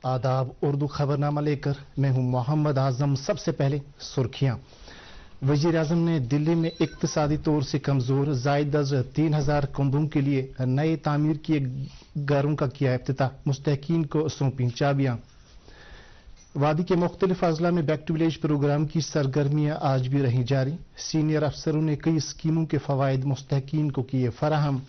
आदाब। उर्दू खबरनामा लेकर मैं हूं मोहम्मद आजम। सबसे पहले सुर्खियां। वजीर आजम ने दिल्ली में इक्तिसादी तौर से कमजोर जायद अज 3000 कुंभों के लिए नए तामीर किए घरों का किया इफ्तिताह, मुस्तहकीन को सौंपी चाबियां। वादी के मुख्तलिफ अजला में बैक टू विलेज प्रोग्राम की सरगर्मियां आज भी रही जारी। सीनियर अफसरों ने कई स्कीमों के फवायद मुस्तहकीन को किए फराहम।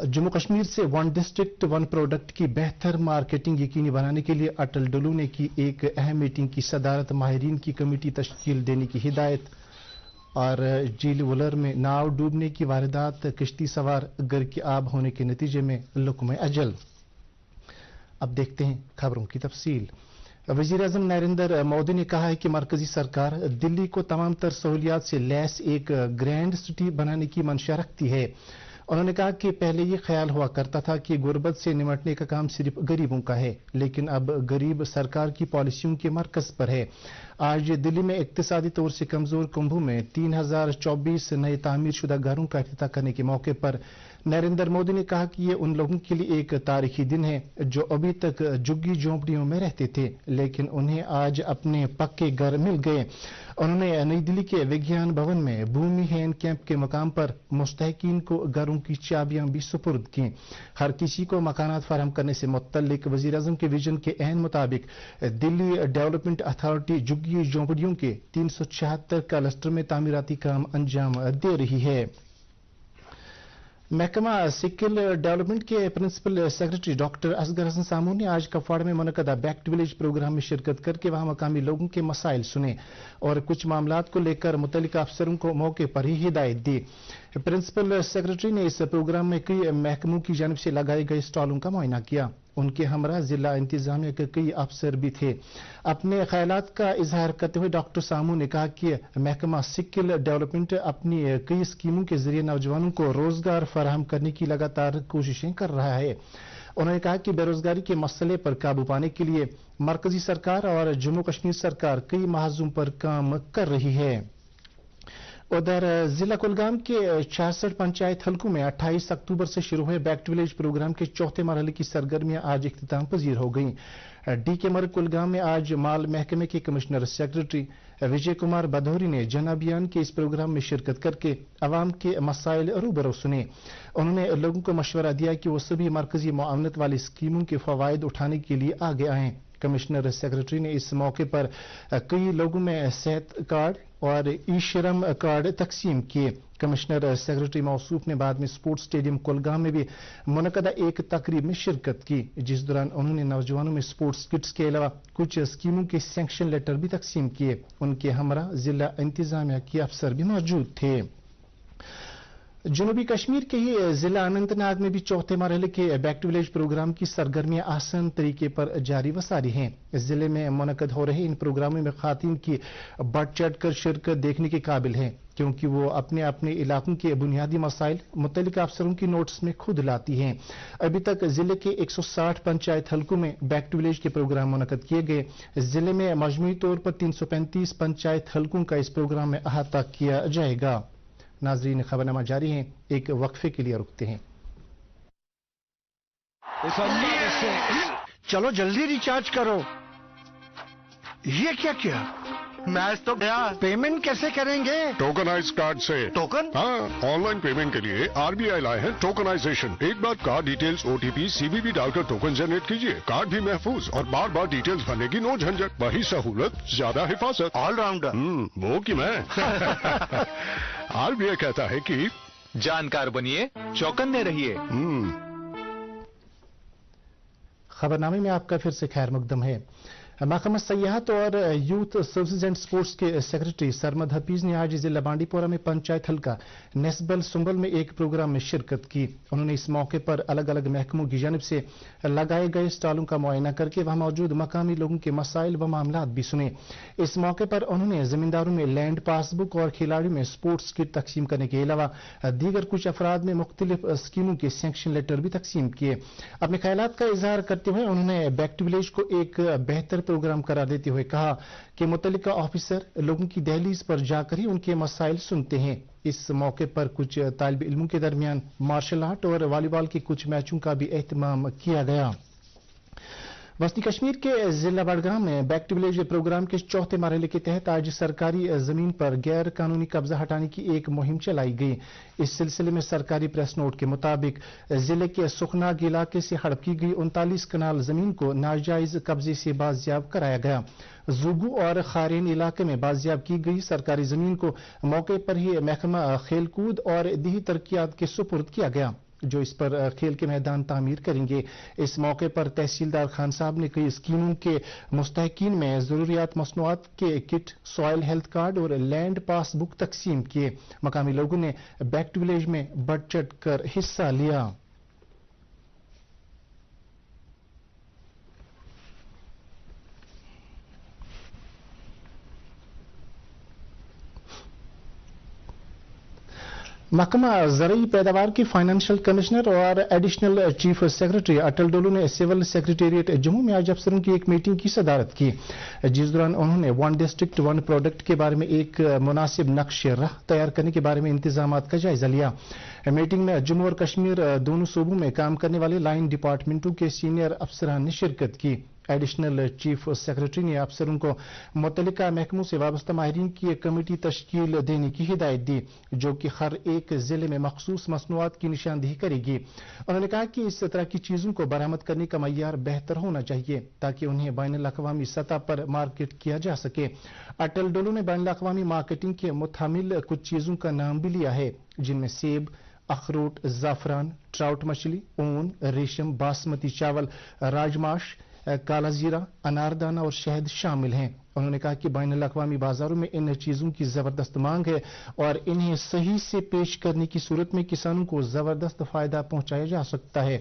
जम्मू कश्मीर से वन डिस्ट्रिक्ट वन प्रोडक्ट की बेहतर मार्केटिंग यकीनी बनाने के लिए अटल डुल्लू ने की एक अहम मीटिंग की सदारत, माहिरीन की कमेटी तश्कील देने की हिदायत। और झील वुलर में नाव डूबने की वारदात, किश्ती सवार गर्क आब होने के नतीजे में लुक्म अजल। अब देखते हैं खबरों की तफसील। वजीर आजम नरेंद्र मोदी ने कहा है कि मरकजी सरकार दिल्ली को तमाम तर सहूलियात से लैस एक ग्रैंड सिटी बनाने की मंशा रखती है। उन्होंने कहा कि पहले ये ख्याल हुआ करता था कि गुर्बत से निमटने का काम सिर्फ गरीबों का है, लेकिन अब गरीब सरकार की पॉलिसियों के मरकज पर है। आज दिल्ली में इक्तिसादी तौर से कमजोर कुंभों में 3024 नए तामीर शुदा घरों का इफ्तिताह करने के मौके पर नरेंद्र मोदी ने कहा कि ये उन लोगों के लिए एक तारीखी दिन है जो अभी तक झुग्गी झोंपड़ियों में रहते थे, लेकिन उन्हें आज अपने पक्के घर मिल गए। उन्होंने नई दिल्ली के विज्ञान भवन में भूमि हैंड कैंप के मकाम पर मुस्तहकीन को घरों की चाबियां भी सुपुर्द की। हर किसी को मकानात फराहम करने से मुत्तल्लिक वजीर आजम के विजन के एन मुताबिक दिल्ली डेवलपमेंट अथॉरिटी झुग्गी झोंपड़ियों के 376 क्लस्टर में तामीराती काम अंजाम दे रही है। महकमा स्किल डेवलपमेंट के principal secretary doctor Asghar Hassan Samoo ने आज कपवाड़ में मुनक़दा बैक टू विलेज प्रोग्राम में शिरकत करके वहां मकामी लोगों के मसाइल सुने और कुछ मामलात को लेकर मुतल्लिका अफसरों को मौके पर ही हिदायत दी। प्रिंसिपल सेक्रेटरी ने इस प्रोग्राम में कई महकमों की जानिब से लगाए गए स्टॉलों का मुआयना किया। उनके हमरा जिला इंतजामिया के कई अफसर भी थे। अपने ख्यालात का इजहार करते हुए डॉक्टर सामू ने कहा कि महकमा स्किल डेवलपमेंट अपनी कई स्कीमों के जरिए नौजवानों को रोजगार फराहम करने की लगातार कोशिशें कर रहा है। उन्होंने कहा कि बेरोजगारी के मसले पर काबू पाने के लिए मरकजी सरकार और जम्मू कश्मीर सरकार कई महाजों पर काम कर रही है। उधर जिला कुलगाम के 66 पंचायत हलकों में 28 अक्टूबर से शुरू हुए बैक टू विलेज प्रोग्राम के चौथे मरहले की सरगर्मियां आज इख्तिताम पजीर हो गई। डी के मर कुलगाम में आज माल महकमे के कमिश्नर सेक्रेटरी विजय कुमार बधौरी ने जन अभियान के इस प्रोग्राम में शिरकत करके अवाम के मसाइल रूबरू सुने। उन्होंने लोगों को मशवरा दिया कि वो सभी मरकजी मुआवनत वाली स्कीमों के फवायद उठाने के लिए आगे आएं। कमिश्नर सेक्रेटरी ने इस मौके पर कई लोगों में सेहत कार्ड और ई श्रम कार्ड तकसीम किए। कमिश्नर सेक्रेटरी मौसूफ ने बाद में स्पोर्ट्स स्टेडियम कुलगाम में भी मुनक़दा एक तकरीब में शिरकत की, जिस दौरान उन्होंने नौजवानों में स्पोर्ट्स किट्स के अलावा कुछ स्कीमों के सैंक्शन लेटर भी तकसीम किए। उनके हमरा जिला इंतजामिया के अफसर भी मौजूद थे। जनूबी कश्मीर के ही जिला अनंतनाग में भी चौथे मरहले के बैक टू विलेज प्रोग्राम की सरगर्मियां आसान तरीके पर जारी व सारी हैं। इस जिले में मुनक़द हो रहे इन प्रोग्रामों में खातून की बढ़ चढ़ कर शिरकत देखने के काबिल है, क्योंकि वो अपने अपने इलाकों के बुनियादी मसाइल मुतल्लिका अफसरों की नोट्स में खुद लाती हैं। अभी तक जिले के 160 पंचायत हलकों में बैक टू विलेज के प्रोग्राम मुनक़द किए गए। जिले में मजमूई तौर पर 335 पंचायत हलकों का इस प्रोग्राम में अहाता किया जाएगा। नाजरीन, खबरनामा जारी है, एक वक्फे के लिए रुकते हैं। चलो जल्दी रिचार्ज करो। ये क्या किया? मैच तो गया। पेमेंट कैसे करेंगे? टोकनाइज कार्ड से। टोकन? हाँ, ऑनलाइन पेमेंट के लिए आरबीआई लाए हैं टोकनाइजेशन। एक बार कार्ड डिटेल्स, ओटीपी, सीवीवी डालकर टोकन जनरेट कीजिए। कार्ड भी महफूज और बार बार डिटेल्स भरने की नो झंझट। वही सहूलत, ज्यादा हिफाजत। ऑलराउंडर। वो कि मैं आरबीआई कहता है कि जानकार बनिए, चौकन्ने रहिए। खबरनामे में आपका फिर से खैर मकदम है। महकमा सयाहत और यूथ सर्विसेज एंड स्पोर्ट्स के सेक्रेटरी सरमद हफीज ने आज जिला बांडीपोरा में पंचायत हल्का नेस्बल सुंबल में एक प्रोग्राम में शिरकत की। उन्होंने इस मौके पर अलग अलग महकमों की जानिब से लगाए गए स्टॉलों का मुआयना करके वहां मौजूद मकामी लोगों के मसाइल व मामलात भी सुने। इस मौके पर उन्होंने जमींदारों में लैंड पासबुक और खिलाड़ियों में स्पोर्ट्स किट तकसीम करने के अलावा दीगर कुछ अफराद में मुख्तलिफ स्कीमों के सैंक्शन लेटर भी तकसीम किए। अपने ख्यालात का इजहार करते हुए उन्होंने बैक टू विलेज को एक बेहतर प्रोग्राम करार देते हुए कहा कि मुतल्लिका ऑफिसर लोगों की दहलीज पर जाकर ही उनके मसाइल सुनते हैं। इस मौके पर कुछ तालिब इल्मों के दरमियान मार्शल आर्ट और वॉलीबॉल के कुछ मैचों का भी एहतमाम किया गया। वस्ती कश्मीर के जिला बडगाम में बैक टू विलेज प्रोग्राम के चौथे मरहले के तहत आज सरकारी जमीन पर गैर कानूनी कब्जा हटाने की एक मुहिम चलाई गई। इस सिलसिले में सरकारी प्रेस नोट के मुताबिक जिले के सुखनाग इलाके से हड़प की गई 39 कनाल जमीन को नाजायज कब्जे से बाजियाब कराया गया। जुगू और खारेन इलाके में बाजियाब की गई सरकारी जमीन को मौके पर ही महकमा खेलकूद और देही तरक्कियात के सुपुर्द किया गया, जो इस पर खेल के मैदान तामीर करेंगे। इस मौके पर तहसीलदार खान साहब ने कई स्कीमों के मुस्तहकीन में जरूरियात मसनूआत के किट, सॉइल हेल्थ कार्ड और लैंड पासबुक तकसीम किए। मकामी लोगों ने बैक टू विलेज में बढ़ चढ़ कर हिस्सा लिया। महकमा ज़रई पैदावार के फाइनेंशियल कमिश्नर और एडिशनल चीफ सेक्रेटरी अटल डोलू ने सिविल सेक्रेटेरिएट जम्मू में आज अफसरों की एक मीटिंग की सदारत की, जिस दौरान उन्होंने वन डिस्ट्रिक्ट वन प्रोडक्ट के बारे में एक मुनासिब नक्श राह तैयार करने के बारे में इंतजामात का जायजा लिया। मीटिंग में जम्मू और कश्मीर दोनों सूबों में काम करने वाले लाइन डिपार्टमेंटों के सीनियर अफसरान ने शिरकत की। एडिशनल चीफ सेक्रेटरी ने अफसरों को मुतल्लिका महकमों से वाबस्ता माहिरीन की एक कमेटी तश्कील देने की हिदायत दी, जो कि हर एक जिले में मखसूस मसनूआत की निशानदेही करेगी। उन्होंने कहा कि इस तरह की चीजों को बरामद करने का मय्यार बेहतर होना चाहिए ताकि उन्हें बैनुल अक़वामी सतह पर मार्केट किया जा सके। अटल डोलू ने बैनुल अक़वामी मार्केटिंग के मुतामिल कुछ चीजों का नाम भी लिया है, जिनमें सेब, अखरोट, जाफरान, ट्राउट मछली, ऊन, रेशम, बासमती चावल, राजमाश, काला जीरा, अनारदाना और शहद शामिल हैं। उन्होंने कहा कि बैनुल अक़वामी बाजारों में इन चीजों की जबरदस्त मांग है और इन्हें सही से पेश करने की सूरत में किसानों को जबरदस्त फायदा पहुंचाया जा सकता है।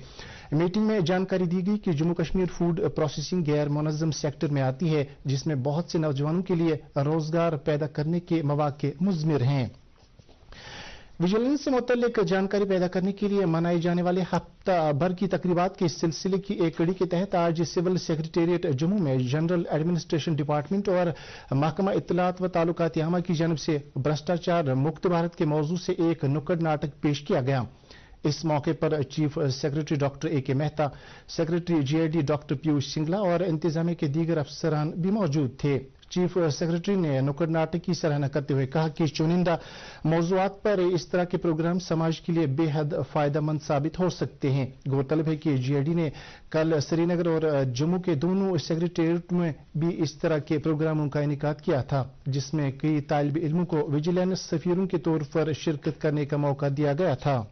मीटिंग में जानकारी दी गई कि जम्मू कश्मीर फूड प्रोसेसिंग गैर मुनज़्ज़म सेक्टर में आती है, जिसमें बहुत से नौजवानों के लिए रोजगार पैदा करने के मौके मुज़मिर हैं। विजिलेंस से मुतल्लिक जानकारी पैदा करने के लिए मनाए जाने वाले हफ्ता भर की तकरीबात के सिलसिले की एक कड़ी के तहत आज सिविल सेक्रेटेरिएट जम्मू में जनरल एडमिनिस्ट्रेशन डिपार्टमेंट और महकमा इत्तलात व ताल्लुकात आमा की जानब से भ्रष्टाचार मुक्त भारत के मौजू से एक नुक्कड़ नाटक पेश किया गया। इस मौके पर chief secretary doctor A K. Mehta, secretary GID doctor Piyush Singla और इंतजामिया के दीगर अफसरान भी मौजूद थे। चीफ सेक्रेटरी ने नुक्कड़ नाटक की सराहना करते हुए कहा कि चुनिंदा मौज़ूआत पर इस तरह के प्रोग्राम समाज के लिए बेहद फायदेमंद साबित हो सकते हैं। गौरतलब है कि जीआईडी ने कल श्रीनगर और जम्मू के दोनों सेक्रेटेरिएट में भी इस तरह के प्रोग्रामों का इनेकाद किया था, जिसमें कई तालिब इल्मों को विजिलेंस सफीरों के तौर पर शिरकत करने का मौका दिया गया था।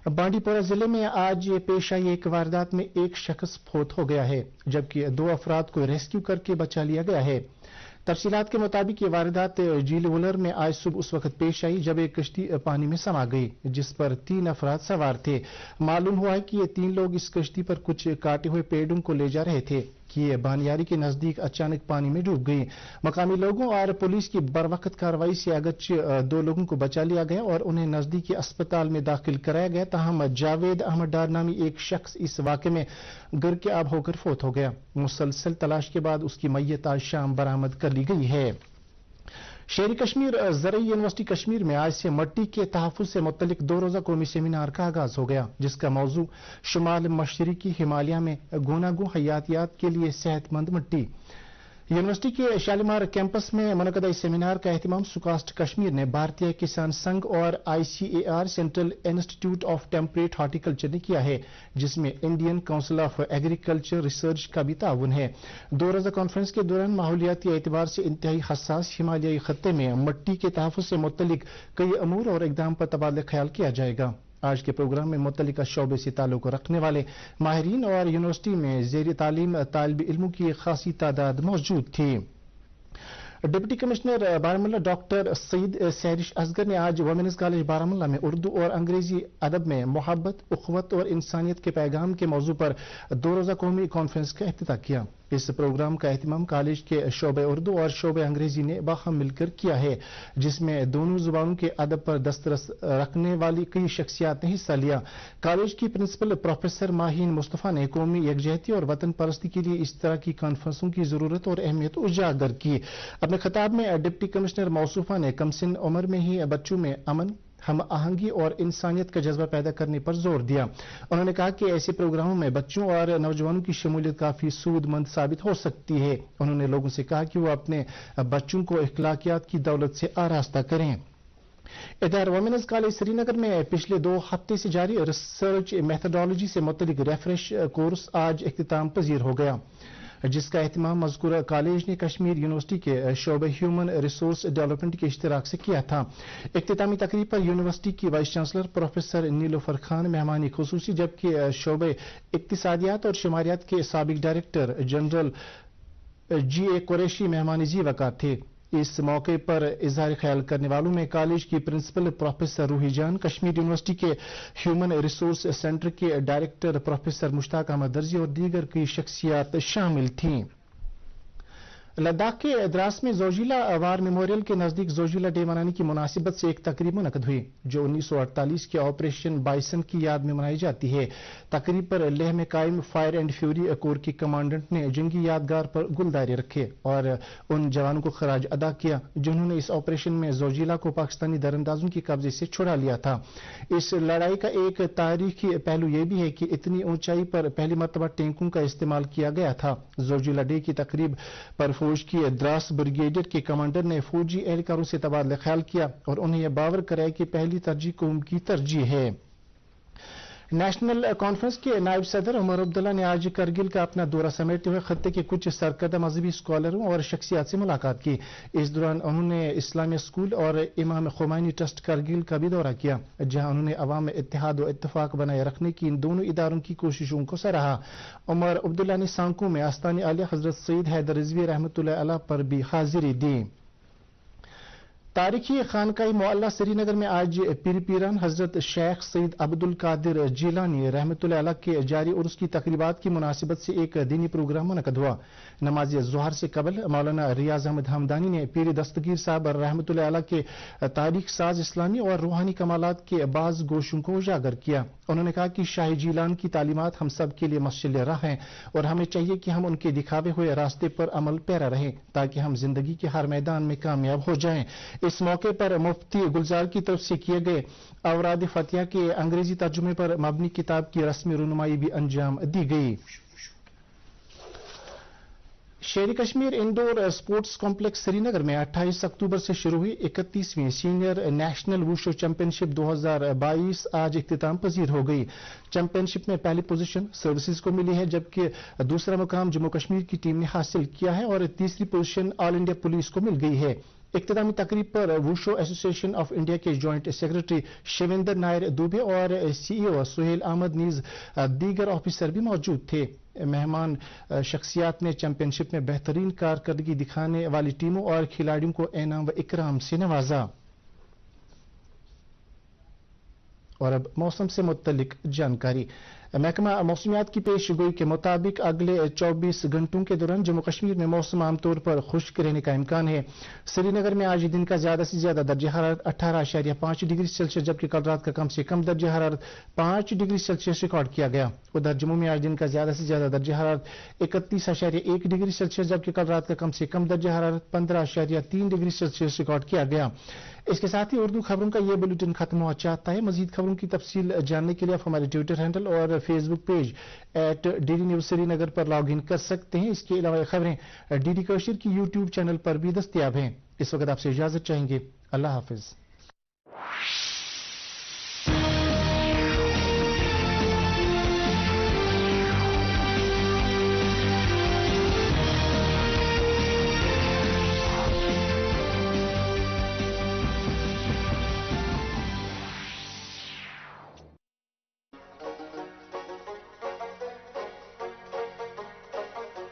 बांडीपोरा जिले में आज पेश आई एक वारदात में एक शख्स फौत हो गया है, जबकि 2 अफराद को रेस्क्यू करके बचा लिया गया है। तफसीलात के मुताबिक ये वारदात झील वुलर में आज सुबह उस वक्त पेश आई जब एक कश्ती पानी में समा गई, जिस पर 3 अफराद सवार थे। मालूम हुआ है कि ये 3 लोग इस कश्ती पर कुछ काटे हुए पेड़ों को ले जा रहे थे कि ये बानियारी के नजदीक अचानक पानी में डूब गई। मकामी लोगों और पुलिस की बरवक्त कार्रवाई से अगरचे 2 लोगों को बचा लिया गया और उन्हें नजदीकी अस्पताल में दाखिल कराया गया, ताहम जावेद अहमद डार नामी एक शख्स इस वाक़े में गर्क आब होकर फौत हो गया। मुसलसल तलाश के बाद उसकी मैयत आज शाम बरामद कर ली गई है। शेरी कश्मीर ज़रई यूनिवर्सिटी कश्मीर में आज से मिट्टी के तहफ़्फ़ुज़ से मुतल्लिक 2 रोज़ा कौमी सेमिनार का आगाज हो गया, जिसका मौजू शुमाल मशरिकी हिमालय में गूनागू हयातियात के लिए सेहतमंद मिट्टी। यूनिवर्सिटी के शालीमार कैंपस में मुनक़दा इस सेमिनार का एहतमाम सुकास्ट कश्मीर ने भारतीय किसान संघ और ICAR central institute of temperate horticulture ने किया है, जिसमें Indian council of agriculture research का भी ताउन है। 2 रोज़ा कॉन्फ्रेंस के दौरान माहौलियाती एतबार से इंतहाई हसास हिमालयी खत्ते में मिट्टी के तहफ़्फ़ुज़ से मुतल्लिक कई अमूर और इक़दाम पर तबादला ख्याल किया जाएगा। आज के प्रोग्राम में मुतल्लिका शोबे से ताल्लुक रखने वाले माहिरीन और यूनिवर्सिटी में ज़ेर तालीम तालिब इल्मों की खासी तादाद मौजूद थी। Deputy commissioner Baramulla doctor Syed Sehrish Asgar ने आज वुमेन्स कॉलेज बारामुल्ला में उर्दू और अंग्रेजी अदब में मोहब्बत, उख़्वत और इंसानियत के पैगाम के मौजू पर 2 रोज़ा कौमी कॉन्फ्रेंस का इफ्तिताह किया। इस प्रोग्राम का एहतमाम कॉलेज के शोबे उर्दू और शोबे अंग्रेजी ने बाहम मिलकर किया है, जिसमें दोनों जुबानों के अदब पर दस्तरस रखने वाली कई शख्सियात ने हिस्सा लिया। कॉलेज की प्रिंसिपल प्रोफेसर माहीन मुस्तफा ने कौमी यकजहती और वतन परस्ती के लिए इस तरह की कॉन्फ्रेंसों की जरूरत और अहमियत उजागर की। अपने खिताब में डिप्टी कमिश्नर मौसूफा ने कमसिन उम्र में ही बच्चों में अमन, ہم آہنگی اور انسانیت کا جذبہ پیدا کرنے پر زور دیا. انہوں نے کہا کہ ایسے پروگراموں میں بچوں اور نوجوانوں کی شمولیت کافی سود مند ثابت ہو سکتی ہے. انہوں نے لوگوں سے کہا کہ وہ اپنے بچوں کو اخلاقیات کی دولت سے آراستہ کریں. ادھر وومنز کالج سری نگر میں پچھلے 2 ہفتے سے جاری ریسرچ میتھڈالوجی سے متعلق ریفریش کورس آج اختتام پذیر ہو گیا، جس کا اہتمام مذکورہ کالج نے کشمیر یونیورسٹی کے شعبہ ہیومن ریسورس ڈیولپمنٹ کے اشتراک سے کیا تھا. اختتامی تقریب پر یونیورسٹی کی وائس چانسلر پروفیسر نیلوفر خان مہمان خصوصی، جبکہ شعبہ اقتصادیات اور شماریات کے سابق ڈائریکٹر جنرل جی اے قریشی مہمان زی وقار تھے. اس موقع پر اظہار خیال کرنے والوں میں کالج کی پرنسپل پروفیسر روحی جان، کشمیر یونیورسٹی کے ہیومن ریسورس سینٹر کے ڈائریکٹر پروفیسر مشتاق احمد درزی اور دیگر کی شخصیات شامل تھیں. لداخ کے دراس میں زوجیلا وار میموریل کے نزدیک زوجیلا ڈے منانے کی مناسبت سے ایک تقریب منعقد ہوئی جو 1948 کے آپریشن بائسن کی یاد میں منائی جاتی ہے. تقریب پر لیہ میں قائم فائر اینڈ فیوری کور کے کمانڈنٹ نے جنگی یادگار پر گلدارے رکھے اور ان جوانوں کو خراج ادا کیا جنہوں نے اس آپریشن میں زوجیلا کو پاکستانی دراندازوں کے قبضے سے چھڑا لیا تھا. اس لڑائی کا ایک تاریخی پہلو یہ بھی ہے کہ اتنی اونچائی پر پہلی مرتبہ ٹینکوں کا استعمال کیا گیا تھا. زوجیلا ڈے کی تقریب پر فوج کی دراس بریگیڈر کے کمانڈر نے فوجی اہلکاروں سے تبادلہ خیال کیا اور انہیں یہ باور کرایا کہ پہلی ترجیح قوم کی ترجیح ہے. نیشنل کانفرنس کے نائب صدر عمر عبداللہ نے آج کرگل کا اپنا دورہ سمیٹتے ہوئے خطے کے کچھ سرکردہ مذہبی اسکالروں اور شخصیات سے ملاقات کی. اس دوران انہوں نے اسلامیہ اسکول اور امام خمینی ٹرسٹ کرگل کا بھی دورہ کیا، جہاں انہوں نے عوام میں اتحاد و اتفاق بنائے رکھنے کی ان دونوں اداروں کی کوششوں کو سراہا. عمر عبداللہ نے سانکو میں آستان عالیہ حضرت سید حیدر رضوی رحمۃ اللہ علیہ پر بھی حاضری دی. تاریخی خانقاہ معلیٰ سری نگر میں آج پیر پیران حضرت شیخ سید عبد القادر جیلانی رحمۃ اللہ علیہ کے جاری عرس کی تقریبات کی مناسبت سے ایک دینی پروگرام منعقد ہوا. نماز ظہر سے قبل مولانا ریاض احمد حمدانی نے پیر دستگیر صاحب رحمۃ اللہ علیہ کے تاریخ ساز اسلامی اور روحانی کمالات کے بعض گوشوں کو اجاگر کیا. انہوں نے کہا کہ شاہ جیلان کی تعلیمات ہم سب کے لیے مشعل راہ ہیں اور ہمیں چاہیے کہ ہم ان کے دکھاوے ہوئے راستے پر عمل پیرا رہیں تاکہ ہم زندگی کے ہر میدان میں کامیاب ہو جائیں. اس موقع پر مفتی گلزار کی طرف سے کیے گئے اوراد فتح کے انگریزی ترجمے پر مبنی کتاب کی رسمی رونمائی بھی انجام دی گئی. شیر کشمیر انڈور اسپورٹس کمپلیکس سری نگر میں 28 اکتوبر سے شروع ہوئی 31ویں سینئر نیشنل ووشو چیمپئن شپ 2022 آج اختتام پذیر ہو گئی. چیمپئن شپ میں پہلی پوزیشن سروسز کو ملی ہے، جبکہ دوسرا مقام جموں کشمیر کی ٹیم نے حاصل کیا ہے اور تیسری پوزیشن آل انڈیا پولیس کو مل گئی ہے. اختتامی تقریب پر ووشو ایسوسی ایشن آف انڈیا کے جوائنٹ سیکرٹری شیویندر نائر دوبے اور سی ای او سہیل احمد نیز دیگر آفیسر بھی موجود تھے. مہمان شخصیات نے چیمپئن شپ میں بہترین کارکردگی دکھانے والی ٹیموں اور کھلاڑیوں کو انعام و اکرام سے نوازا. اور اب موسم سے متعلق جانکاری. محکمہ موسمیات کی پیش گوئی کے مطابق اگلے 24 گھنٹوں کے دوران جموں کشمیر میں موسم عام طور پر خشک رہنے کا امکان ہے. سری نگر میں آج دن کا زیادہ سے زیادہ درجہ حرارت 18.5 ڈگری سیلسیس جبکہ کل رات کا کم سے کم درجہ حرارت 5 ڈگری سیلسیس ریکارڈ کیا گیا. ادھر جموں میں آج دن کا زیادہ سے زیادہ درجہ حرارت 31.1 ڈگری سیلسیس جبکہ کل رات کا کم سے کم درجہ حرارت 15.3 ڈگری سیلسیس ریکارڈ کیا گیا. اس کے ساتھ ہی اردو خبروں کا یہ بلیٹن ختم ہوا چاہتا ہے. مزید خبروں کی تفصیل جاننے کے لیے آپ ہمارے ٹویٹر ہینڈل اور Facebook page @DD News Srinagar پر لاگ ان کر سکتے ہیں. اس کے علاوہ یہ خبریں DD کشمیر کی یوٹیوب چینل پر بھی دستیاب ہیں. اس وقت آپ سے اجازت چاہیں گے. اللہ حافظ.